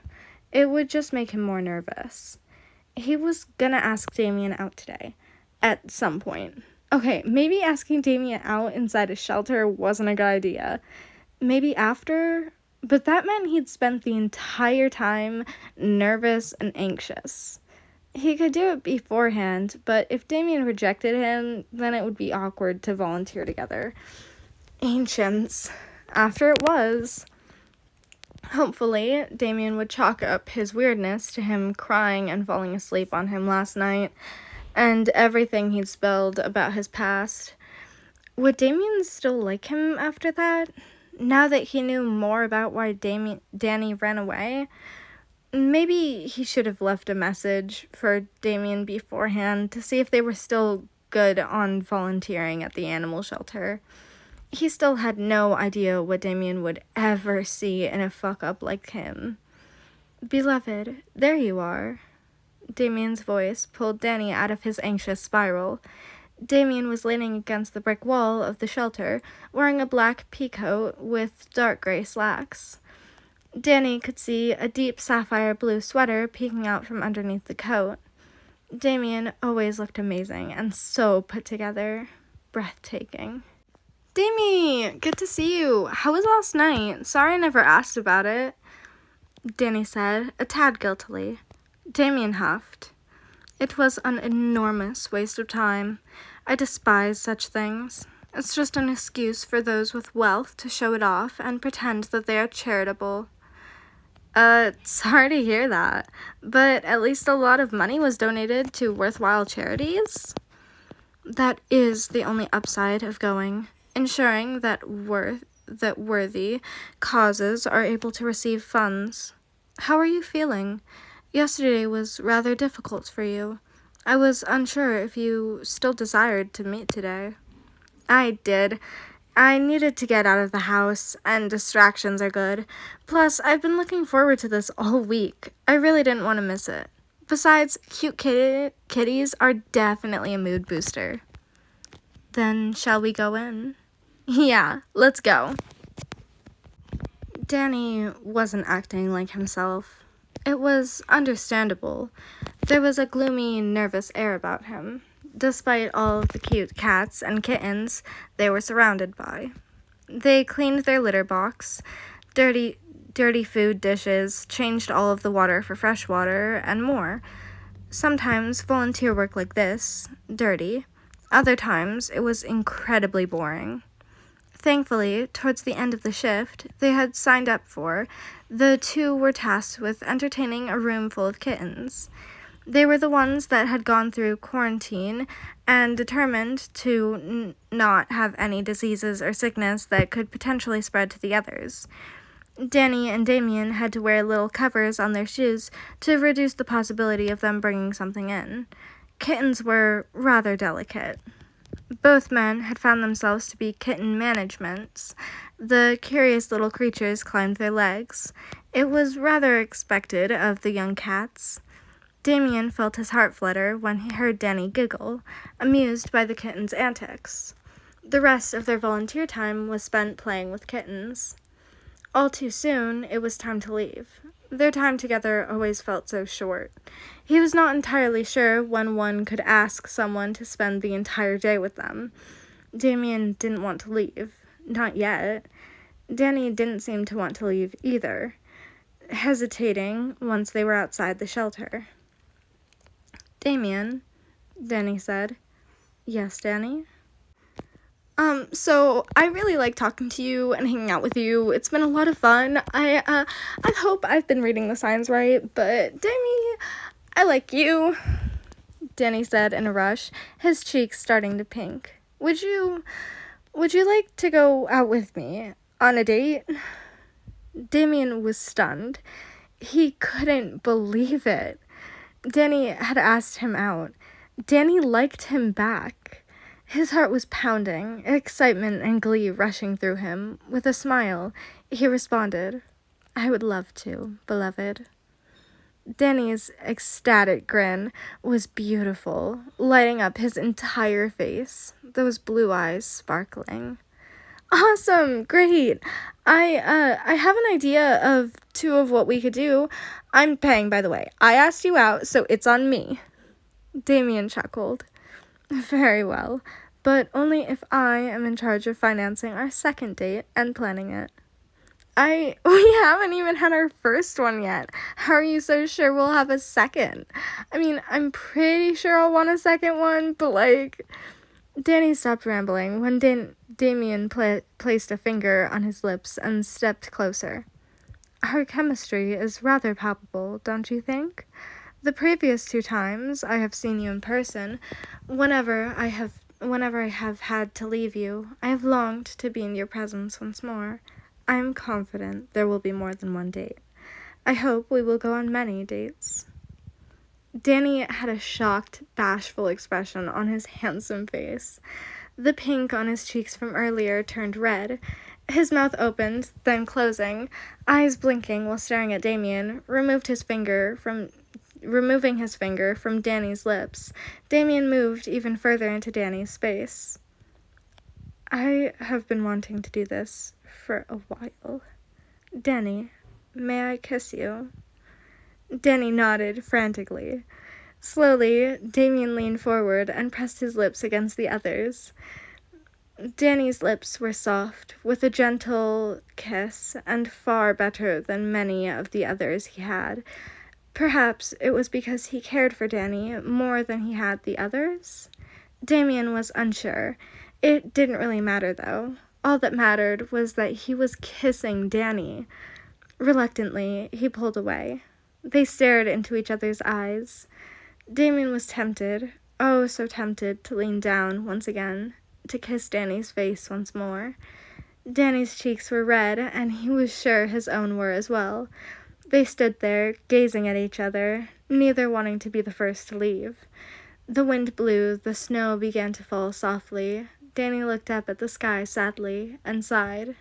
It would just make him more nervous. He was gonna ask Damian out today, at some point. Okay, maybe asking Damian out inside a shelter wasn't a good idea. Maybe after, but that meant he'd spent the entire time nervous and anxious. He could do it beforehand, but if Damian rejected him, then it would be awkward to volunteer together. Ancients. After it was. Hopefully, Damian would chalk up his weirdness to him crying and falling asleep on him last night, and everything he'd spilled about his past. Would Damian still like him after that? Now that he knew more about why Danny ran away? Maybe he should have left a message for Damian beforehand to see if they were still good on volunteering at the animal shelter. He still had no idea what Damian would ever see in a fuck-up like him. Beloved, there you are. Damian's voice pulled Danny out of his anxious spiral. Damian was leaning against the brick wall of the shelter, wearing a black peacoat with dark gray slacks. Danny could see a deep sapphire blue sweater peeking out from underneath the coat. Damian always looked amazing and so put together. Breathtaking. Damie, good to see you. How was last night? Sorry I never asked about it, Danny said, a tad guiltily. Damian huffed. It was an enormous waste of time. I despise such things. It's just an excuse for those with wealth to show it off and pretend that they are charitable. Sorry to hear that, but at least a lot of money was donated to worthwhile charities. That is the only upside of going, ensuring that worthy causes are able to receive funds. How are you feeling? Yesterday was rather difficult for you. I was unsure if you still desired to meet today. I did. I needed to get out of the house, and distractions are good. Plus, I've been looking forward to this all week. I really didn't want to miss it. Besides, cute kitties are definitely a mood booster. Then, shall we go in? Yeah, let's go. Danny wasn't acting like himself. It was understandable. There was a gloomy, nervous air about him, despite all of the cute cats and kittens they were surrounded by. They cleaned their litter box, dirty food dishes, changed all of the water for fresh water, and more. Sometimes volunteer work like this, dirty. Other times, it was incredibly boring. Thankfully, towards the end of the shift they had signed up for, the two were tasked with entertaining a room full of kittens. They were the ones that had gone through quarantine and determined to not have any diseases or sickness that could potentially spread to the others. Danny and Damian had to wear little covers on their shoes to reduce the possibility of them bringing something in. Kittens were rather delicate. Both men had found themselves to be kitten managements. The curious little creatures climbed their legs. It was rather expected of the young cats. Damian felt his heart flutter when he heard Danny giggle, amused by the kitten's antics. The rest of their volunteer time was spent playing with kittens. All too soon, it was time to leave. Their time together always felt so short. He was not entirely sure when one could ask someone to spend the entire day with them. Damian didn't want to leave. Not yet. Danny didn't seem to want to leave either, hesitating once they were outside the shelter. "Damian," Danny said. "Yes, Danny?" So I really like talking to you and hanging out with you. It's been a lot of fun. I hope I've been reading the signs right, but Danny, I like you," Danny said in a rush, his cheeks starting to pink. Would you like to go out with me on a date?" Damian was stunned. He couldn't believe it. Danny had asked him out. Danny liked him back. His heart was pounding, excitement and glee rushing through him. With a smile, he responded, "I would love to, beloved." Danny's ecstatic grin was beautiful, lighting up his entire face, those blue eyes sparkling. "Awesome, great. I have an idea of two of what we could do. I'm paying, by the way. I asked you out, so it's on me." Damian chuckled. "Very well, but only if I am in charge of financing our second date and planning it." We haven't even had our first one yet. How are you so sure we'll have a second? I mean, I'm pretty sure I'll want a second one, but Danny stopped rambling when Damian placed a finger on his lips and stepped closer. "Our chemistry is rather palpable, don't you think? The previous 2 times I have seen you in person, whenever I have had to leave you, I have longed to be in your presence once more. I am confident there will be more than one date. I hope we will go on many dates." Danny had a shocked, bashful expression on his handsome face. The pink on his cheeks from earlier turned red. His mouth opened, then closing, eyes blinking while staring at Damian, removing his finger from Danny's lips. Damian moved even further into Danny's space. "I have been wanting to do this for a while. Danny, may I kiss you?" Danny nodded frantically. Slowly, Damian leaned forward and pressed his lips against the other's. Danny's lips were soft, with a gentle kiss, and far better than many of the others he had. Perhaps it was because he cared for Danny more than he had the others? Damian was unsure. It didn't really matter, though. All that mattered was that he was kissing Danny. Reluctantly, he pulled away. They stared into each other's eyes. Damian was tempted, oh so tempted, to lean down once again, to kiss Danny's face once more. Danny's cheeks were red, and he was sure his own were as well. They stood there, gazing at each other, neither wanting to be the first to leave. The wind blew, the snow began to fall softly. Danny looked up at the sky sadly and sighed.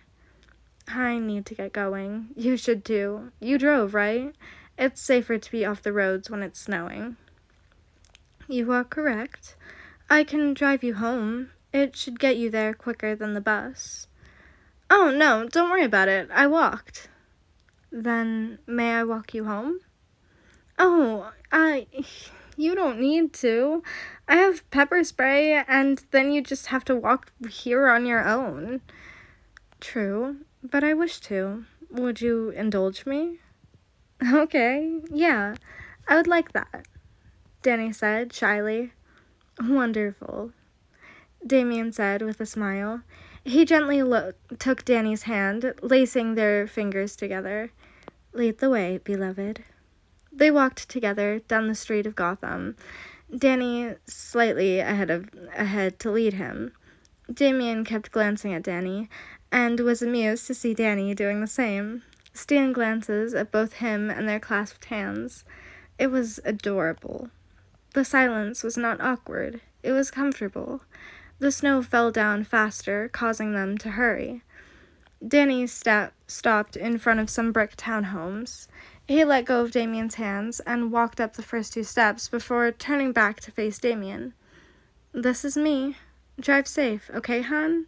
"I need to get going. You should too. You drove, right? It's safer to be off the roads when it's snowing." "You are correct. I can drive you home. It should get you there quicker than the bus." "Oh, no, don't worry about it. I walked." "Then may I walk you home?" "Oh, you don't need to. I have pepper spray, and then you just have to walk here on your own." "True, but I wish to. Would you indulge me?" "Okay, yeah, I would like that," Danny said shyly. "Wonderful," Damian said with a smile. He gently took Danny's hand, lacing their fingers together. "Lead the way, beloved." They walked together down the street of Gotham, Danny slightly ahead to lead him. Damian kept glancing at Danny, and was amused to see Danny doing the same. stealing glances at both him and their clasped hands. It was adorable. The silence was not awkward. It was comfortable. The snow fell down faster, causing them to hurry. Danny stopped in front of some brick townhomes. He let go of Damian's hands and walked up the first 2 steps before turning back to face Damian. "This is me. Drive safe, okay, hon?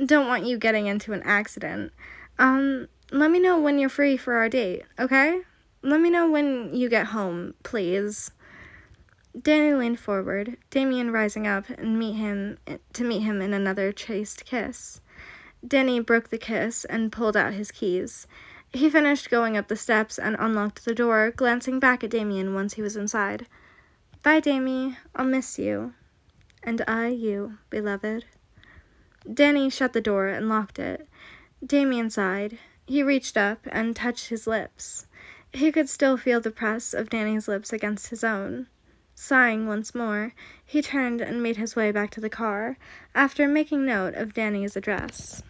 Don't want you getting into an accident. Let me know when you're free for our date, okay? Let me know when you get home, please." Danny leaned forward, Damian rising up and meet him in another chaste kiss. Danny broke the kiss and pulled out his keys. He finished going up the steps and unlocked the door, glancing back at Damian once he was inside. "Bye, Damie. I'll miss you. And I you, beloved." Danny shut the door and locked it. Damian sighed. He reached up and touched his lips. He could still feel the press of Danny's lips against his own. Sighing once more, he turned and made his way back to the car, after making note of Danny's address.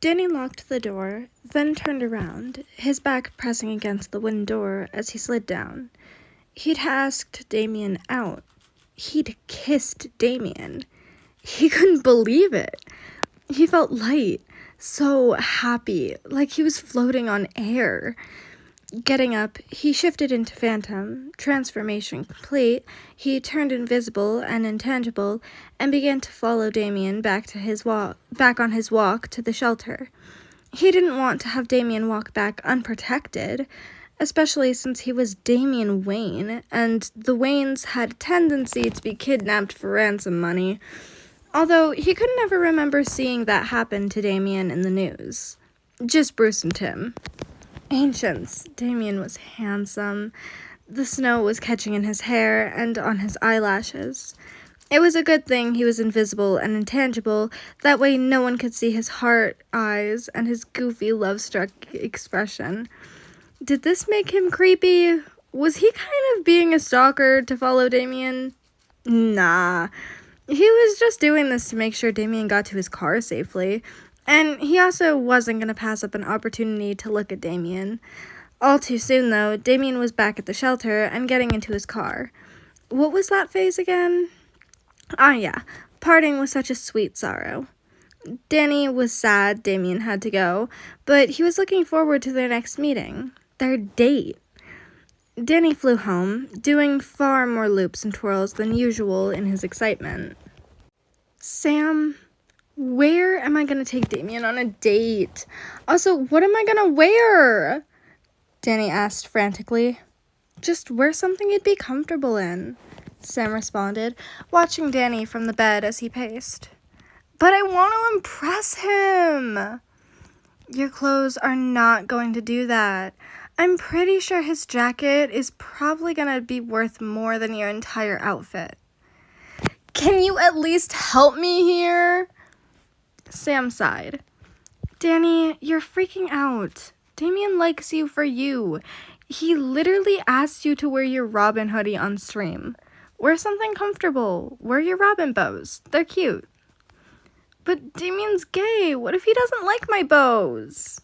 Danny locked the door, then turned around, his back pressing against the wooden door as he slid down. He'd asked Damian out. He'd kissed Damian. He couldn't believe it. He felt light, so happy, like he was floating on air. Getting up, he shifted into Phantom. Transformation complete, he turned invisible and intangible and began to follow Damian back on his walk to the shelter. He didn't want to have Damian walk back unprotected, especially since he was Damian Wayne, and the Waynes had a tendency to be kidnapped for ransom money, although he could never remember seeing that happen to Damian in the news. Just Bruce and Tim. Ancients. Damian was handsome. The snow was catching in his hair and on his eyelashes. It was a good thing he was invisible and intangible, that way no one could see his heart eyes and his goofy love-struck expression. Did this make him creepy? Was he kind of being a stalker to follow Damian? Nah. He was just doing this to make sure Damian got to his car safely. And he also wasn't going to pass up an opportunity to look at Damian. All too soon, though, Damian was back at the shelter and getting into his car. What was that phase again? Ah, yeah. Parting was such a sweet sorrow. Danny was sad Damian had to go, but he was looking forward to their next meeting. Their date. Danny flew home, doing far more loops and twirls than usual in his excitement. Sam... Where am I going to take Damian on a date? Also, what am I going to wear? Danny asked frantically. Just wear something you'd be comfortable in, Sam responded, watching Danny from the bed as he paced. But I want to impress him. Your clothes are not going to do that. I'm pretty sure his jacket is probably going to be worth more than your entire outfit. Can you at least help me here? Sam sighed. Danny, you're freaking out. Damian likes you for you. He literally asked you to wear your Robin hoodie on stream. Wear something comfortable. Wear your Robin bows. They're cute. But Damian's gay. What if he doesn't like my bows?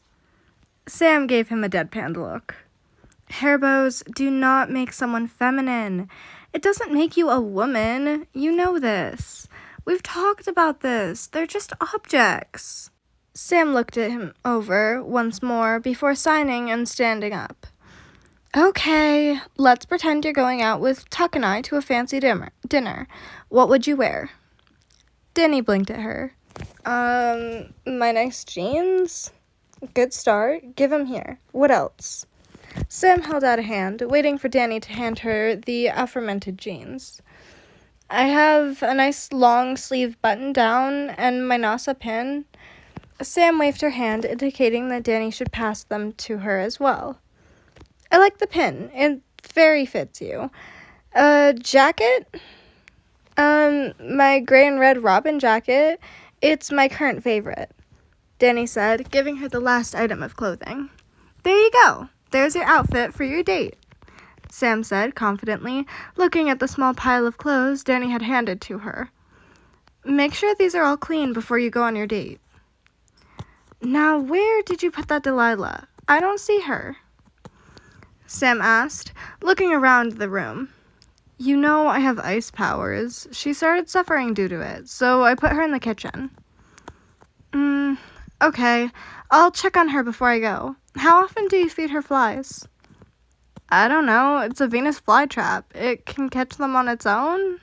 Sam gave him a deadpan look. Hair bows do not make someone feminine. It doesn't make you a woman. You know this. We've talked about this. They're just objects. Sam looked at him over once more before signing and standing up. Okay, let's pretend you're going out with Tuck and I to a fancy dinner. What would you wear? Danny blinked at her. My nice jeans? Good start. Give 'em here. What else? Sam held out a hand, waiting for Danny to hand her the aforementioned jeans. I have a nice long sleeve button down and my NASA pin. Sam waved her hand, indicating that Danny should pass them to her as well. I like the pin. It very fits you. Jacket? My gray and red Robin jacket. It's my current favorite, Danny said, giving her the last item of clothing. There you go. There's your outfit for your date, Sam said confidently, looking at the small pile of clothes Danny had handed to her. Make sure these are all clean before you go on your date. Now, where did you put that Delilah? I don't see her. Sam asked, looking around the room. You know I have ice powers. She started suffering due to it, so I put her in the kitchen. Okay. I'll check on her before I go. How often do you feed her flies? I don't know. It's a Venus flytrap. It can catch them on its own?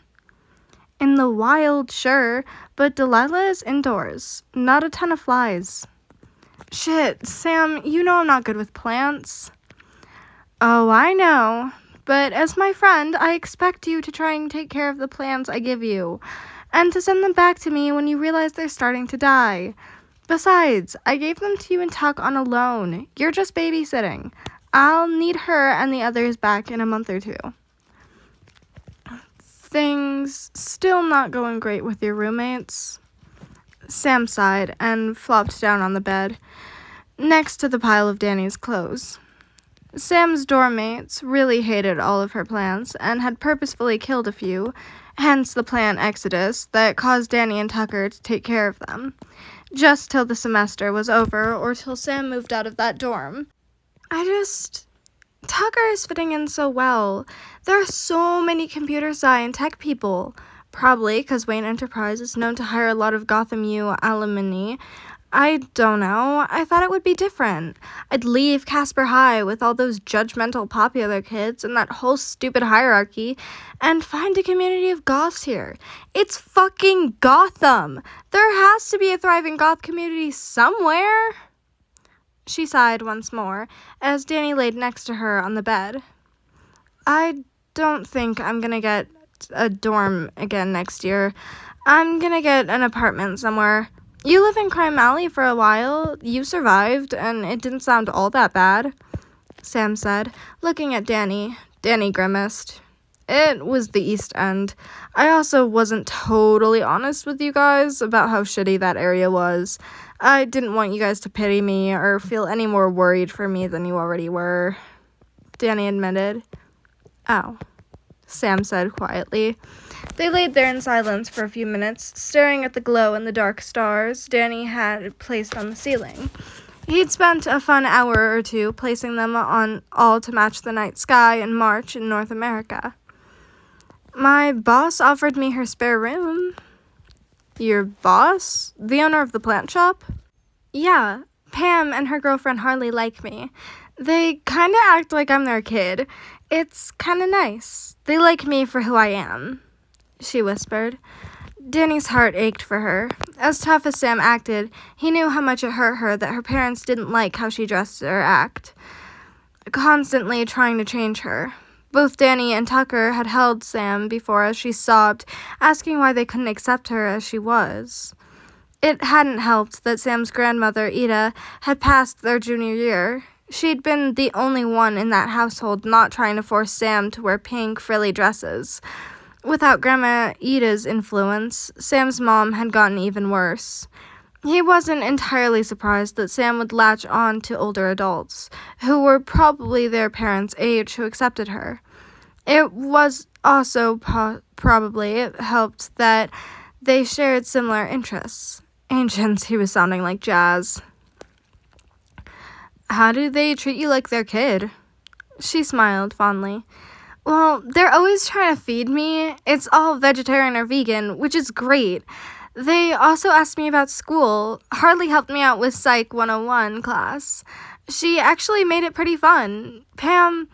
In the wild, sure, but Delilah is indoors. Not a ton of flies. Shit, Sam, you know I'm not good with plants. Oh, I know. But as my friend, I expect you to try and take care of the plants I give you, and to send them back to me when you realize they're starting to die. Besides, I gave them to you and Tuck on a loan. You're just babysitting. I'll need her and the others back in a month or two. Things still not going great with your roommates? Sam sighed and flopped down on the bed, next to the pile of Danny's clothes. Sam's dorm mates really hated all of her plants and had purposefully killed a few, hence the plant exodus that caused Danny and Tucker to take care of them, just till the semester was over or till Sam moved out of that dorm. Tucker is fitting in so well. There are so many computer sci and tech people. Probably because Wayne Enterprise is known to hire a lot of Gotham U alumni. I don't know. I thought it would be different. I'd leave Casper High with all those judgmental popular kids and that whole stupid hierarchy and find a community of goths here. It's fucking Gotham. There has to be a thriving goth community somewhere. She sighed once more as Danny laid next to her on the bed. I don't think I'm gonna get a dorm again next year. I'm gonna get an apartment somewhere. You live in Crime Alley for a while. You survived, and it didn't sound all that bad, Sam said, looking at Danny. Danny grimaced. It was the East End. I also wasn't totally honest with you guys about how shitty that area was. I didn't want you guys to pity me or feel any more worried for me than you already were, Danny admitted. Oh, Sam said quietly. They laid there in silence for a few minutes, staring at the glow in the dark stars Danny had placed on the ceiling. He'd spent a fun hour or two placing them on all to match the night sky in March in North America. My boss offered me her spare room. Your boss? The owner of the plant shop? Yeah, Pam and her girlfriend Harley like me. They kinda act like I'm their kid. It's kinda nice. They like me for who I am, she whispered. Danny's heart ached for her. As tough as Sam acted, he knew how much it hurt her that her parents didn't like how she dressed or acted, constantly trying to change her. Both Danny and Tucker had held Sam before as she sobbed, asking why they couldn't accept her as she was. It hadn't helped that Sam's grandmother, Ida, had passed their junior year. She'd been the only one in that household not trying to force Sam to wear pink, frilly dresses. Without Grandma Ida's influence, Sam's mom had gotten even worse. He wasn't entirely surprised that Sam would latch on to older adults, who were probably their parents' age, who accepted her. It was also probably helped that they shared similar interests. Ancients, he was sounding like jazz. How do they treat you like their kid? She smiled fondly. Well, they're always trying to feed me. It's all vegetarian or vegan, which is great. They also asked me about school. Harley helped me out with Psych 101 class. She actually made it pretty fun. Pam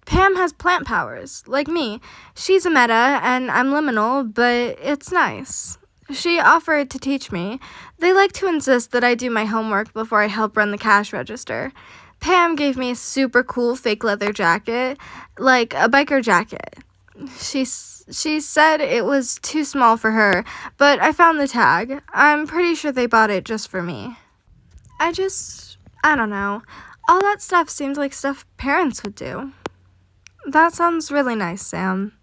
has plant powers, like me. She's a meta, and I'm liminal, but it's nice. She offered to teach me. They like to insist that I do my homework before I help run the cash register. Pam gave me a super cool fake leather jacket, like a biker jacket. She said it was too small for her, but I found the tag. I'm pretty sure they bought it just for me. I don't know. All that stuff seems like stuff parents would do. That sounds really nice, Sam.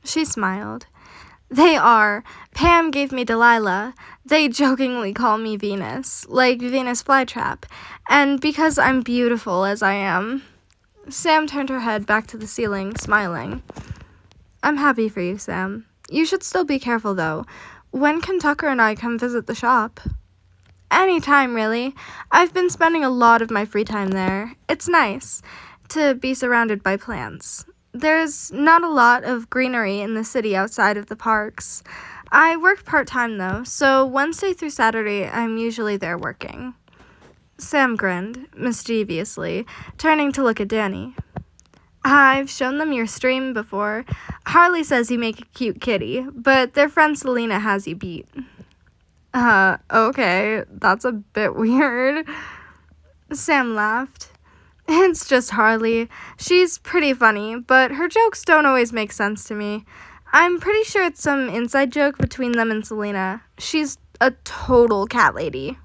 She smiled. They are. Pam gave me Delilah. They jokingly call me Venus, like Venus flytrap, and because I'm beautiful as I am. Sam turned her head back to the ceiling, smiling. I'm happy for you, Sam. You should still be careful, though. When can Tucker and I come visit the shop? Anytime, really. I've been spending a lot of my free time there. It's nice to be surrounded by plants. There's not a lot of greenery in the city outside of the parks. I work part-time, though, so Wednesday through Saturday I'm usually there working. Sam grinned, mischievously, turning to look at Danny. I've shown them your stream before. Harley says you make a cute kitty, but their friend Selena has you beat. Okay, that's a bit weird. Sam laughed. It's just Harley. She's pretty funny, but her jokes don't always make sense to me. I'm pretty sure it's some inside joke between them and Selena. She's a total cat lady.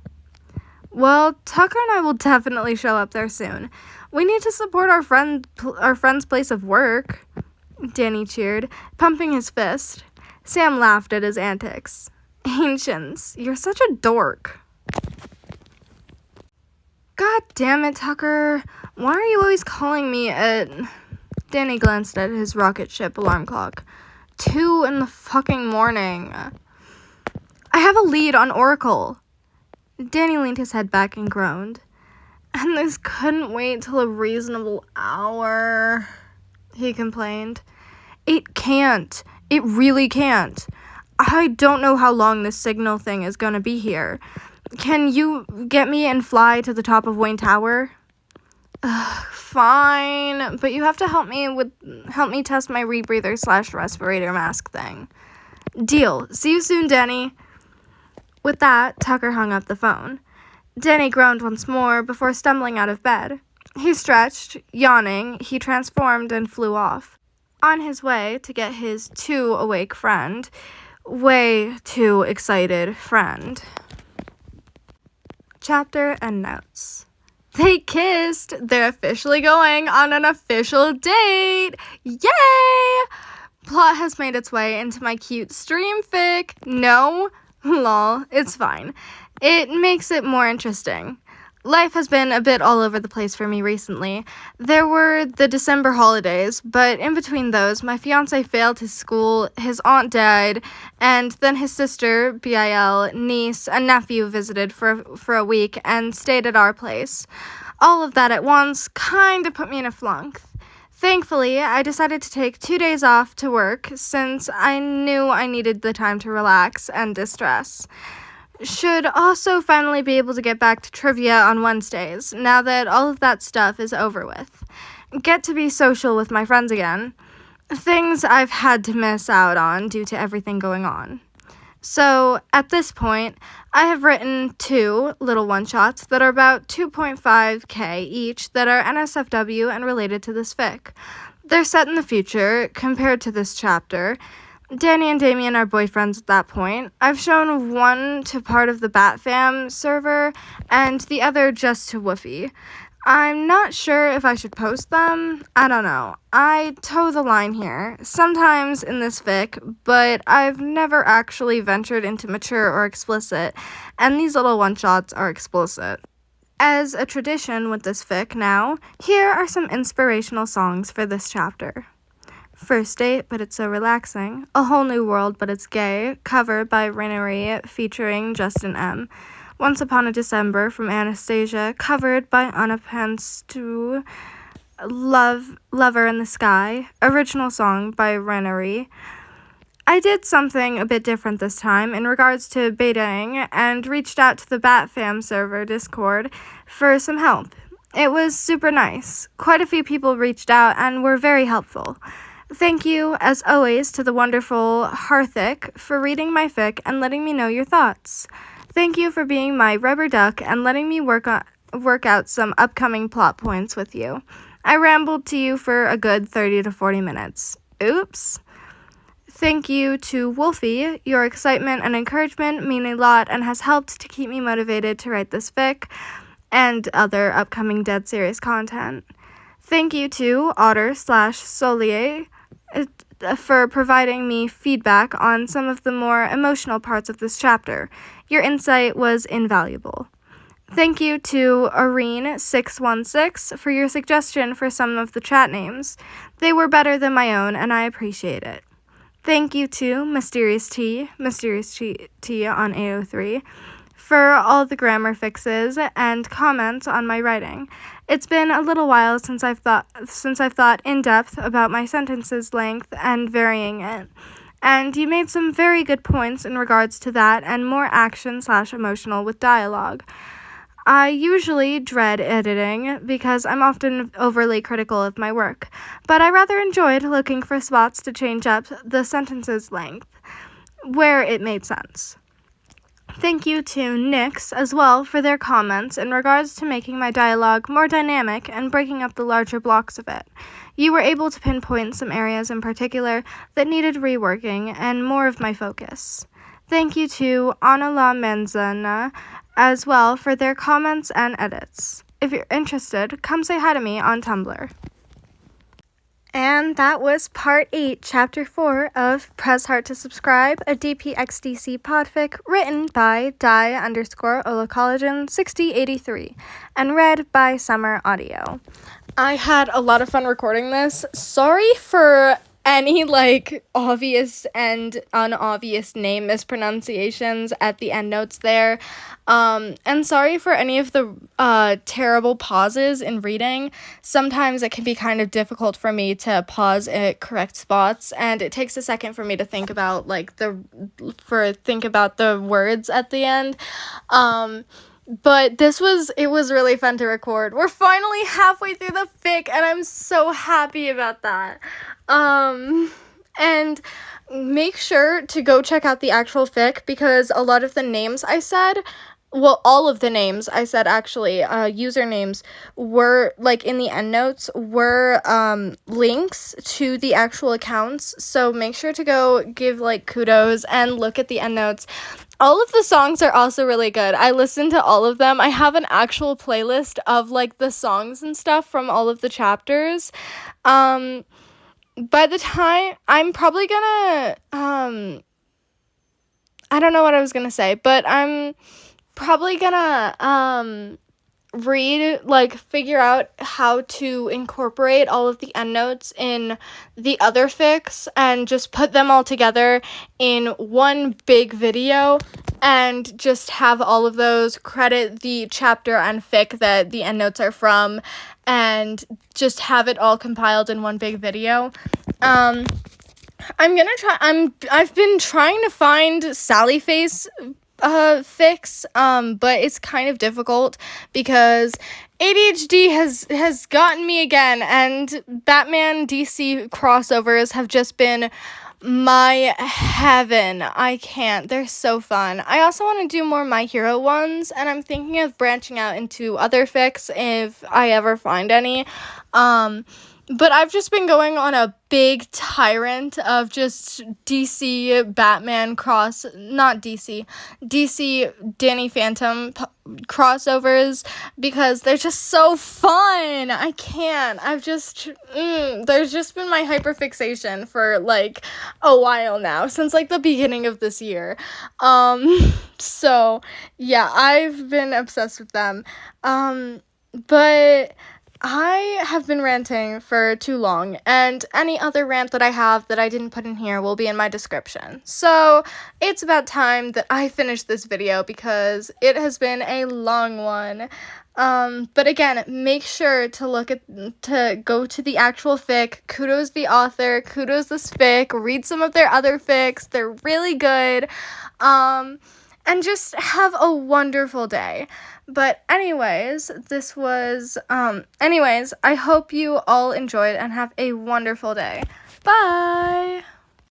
Well, Tucker and I will definitely show up there soon. We need to support our friend's place of work. Danny cheered, pumping his fist. Sam laughed at his antics. Ancients, you're such a dork. God damn it, Tucker. Why are you always calling me at... Danny glanced at his rocket ship alarm clock. 2 in the fucking morning. I have a lead on Oracle. Danny leaned his head back and groaned. And this couldn't wait till a reasonable hour, he complained. It can't. It really can't. I don't know how long this signal thing is gonna be here. Can you get me and fly to the top of Wayne Tower? Fine, but you have to help me test my rebreather / respirator mask thing. Deal. See you soon, Danny. With that, Tucker hung up the phone. Danny groaned once more before stumbling out of bed. He stretched, yawning, he transformed and flew off. On his way to get his too awake friend, way too excited friend. Chapter and notes. They kissed! They're officially going on an official date! Yay! Plot has made its way into my cute stream fic. No? Lol, it's fine. It makes it more interesting. Life has been a bit all over the place for me recently. There were the December holidays, but in between those, my fiancé failed his school, his aunt died, and then his sister, BIL, niece, and nephew visited for a week and stayed at our place. All of that at once kind of put me in a flunk. Thankfully, I decided to take 2 days off to work since I knew I needed the time to relax and distress. Should also finally be able to get back to trivia on Wednesdays, now that all of that stuff is over with. Get to be social with my friends again. Things I've had to miss out on due to everything going on. So, at this point, I have written 2 little one-shots that are about 2.5k each that are NSFW and related to this fic. They're set in the future, compared to this chapter. Danny and Damian are boyfriends at that point. I've shown one to part of the Batfam server, and the other just to Woofy. I'm not sure if I should post them. I don't know. I toe the line here, sometimes in this fic, but I've never actually ventured into mature or explicit, and these little one-shots are explicit. As a tradition with this fic now, here are some inspirational songs for this chapter. First Date, But It's So Relaxing, A Whole New World, But It's Gay, cover by Rainery featuring Justin M. Once Upon a December from Anastasia, covered by Anna Panstu. Lover in the Sky, original song by Rainery. I did something a bit different this time in regards to betaing and reached out to the Batfam server Discord for some help. It was super nice. Quite a few people reached out and were very helpful. Thank you, as always, to the wonderful Harthick for reading my fic and letting me know your thoughts. Thank you for being my rubber duck and letting me work out some upcoming plot points with you. I rambled to you for a good 30 to 40 minutes. Oops. Thank you to Wolfie. Your excitement and encouragement mean a lot and has helped to keep me motivated to write this fic and other upcoming Deadserious content. Thank you to Otter/Solier for providing me feedback on some of the more emotional parts of this chapter. Your insight was invaluable. Thank you to Arene616 for your suggestion for some of the chat names. They were better than my own, and I appreciate it. Thank you to Mysterious T on ao3 for all the grammar fixes and comments on my writing. It's been a little while since I've thought in depth about my sentences length and varying it. And you made some very good points in regards to that and more action/emotional with dialogue. I usually dread editing because I'm often overly critical of my work, but I rather enjoyed looking for spots to change up the sentences length where it made sense. Thank you to Nyx as well for their comments in regards to making my dialogue more dynamic and breaking up the larger blocks of it. You were able to pinpoint some areas in particular that needed reworking and more of my focus. Thank you to Anala Menzana as well for their comments and edits. If you're interested, come say hi to me on Tumblr. And that was part 8, chapter 4 of Press Heart to Subscribe, a DPXDC podfic written by die_olacollagen6083 and read by Summer Audio. I had a lot of fun recording this. Sorry for any obvious and unobvious name mispronunciations at the endnotes there. And sorry for any of the terrible pauses in reading. Sometimes it can be kind of difficult for me to pause at correct spots, and it takes a second for me to think about the words at the end. But it was really fun to record. We're finally halfway through the fic, and I'm so happy about that. And make sure to go check out the actual fic, because a lot of the names I said, well, all of the names I said, actually, usernames were, in the endnotes, were, links to the actual accounts, so make sure to go give, kudos and look at the endnotes. All of the songs are also really good. I listened to all of them. I have an actual playlist of, the songs and stuff from all of the chapters. By the time, I'm probably gonna, I don't know what I was gonna say, but I'm probably gonna, figure out how to incorporate all of the endnotes in the other fics and just put them all together in one big video and just have all of those credit the chapter and fic that the endnotes are from and just have it all compiled in one big video. I've been trying to find Sally Face fix, but it's kind of difficult because ADHD has gotten me again, and Batman DC crossovers have just been my heaven. I can't. They're so fun. I also want to do more My Hero ones, and I'm thinking of branching out into other fics if I ever find any. But I've just been going on a big tyrant of just DC Batman DC Danny Phantom crossovers because they're just so fun. I can't. There's just been my hyperfixation for a while now, since the beginning of this year. So yeah, I've been obsessed with them. But I have been ranting for too long, and any other rant that I have that I didn't put in here will be in my description. So it's about time that I finish this video because it has been a long one. But again, make sure to go to the actual fic. Kudos the author, kudos this fic, read some of their other fics. They're really good. And just have a wonderful day. But anyways, I hope you all enjoyed and have a wonderful day. Bye!